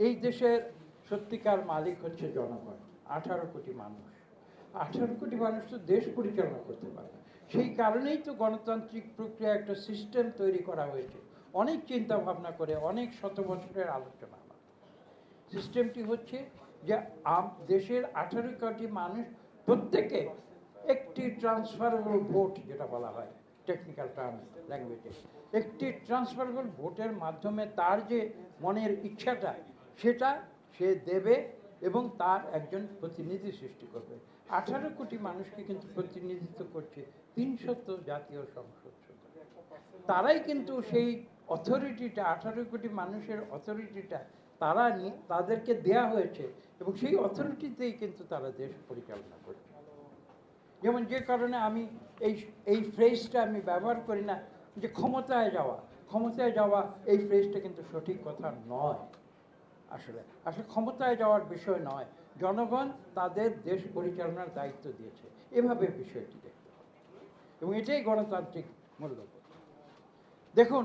এই দেশের সত্যিকার মালিক হচ্ছে জনগণ, 18 কোটি মানুষ। 18 কোটি মানুষ তো দেশ পরিচালনা করতে পারে না। সেই কারণেই তো গণতান্ত্রিক প্রক্রিয়া একটা সিস্টেম তৈরি করা হয়েছে, অনেক চিন্তা ভাবনা করে, অনেক শত বছরের আলোচনা। সিস্টেমটি হচ্ছে যে দেশের 18 কোটি মানুষ প্রত্যেকে একটি ট্রান্সফারেবল ভোট, যেটা বলা হয় টেকনিক্যাল টার্ম ল্যাঙ্গুয়েজে, একটি ট্রান্সফারেবল ভোটের মাধ্যমে তার যে মনের ইচ্ছাটা সেটা সে দেবে এবং তার একজন প্রতিনিধি সৃষ্টি করবে। 18 কোটি মানুষকে কিন্তু প্রতিনিধিত্ব করছে 300 জাতীয় সংসদ সদস্য। তারাই কিন্তু সেই অথরিটিটা, 18 কোটি মানুষের অথরিটিটা তারা তাদেরকে দেয়া হয়েছে এবং সেই অথরিটিতেই কিন্তু তারা দেশ পরিচালনা করছে। যেমন যে কারণে আমি এই ফ্রেজটা আমি ব্যবহার করি না যে ক্ষমতায় যাওয়া। ক্ষমতায় যাওয়া এই ফ্রেজটা কিন্তু সঠিক কথা নয়। আসলে ক্ষমতায় যাওয়ার বিষয় নয়, জনগণ তাদের দেশ পরিচালনার দায়িত্ব দিয়েছে, এভাবে বিষয়টি দেখতে হবে এবং এটাই গণতান্ত্রিক মূল্যবোধ। দেখুন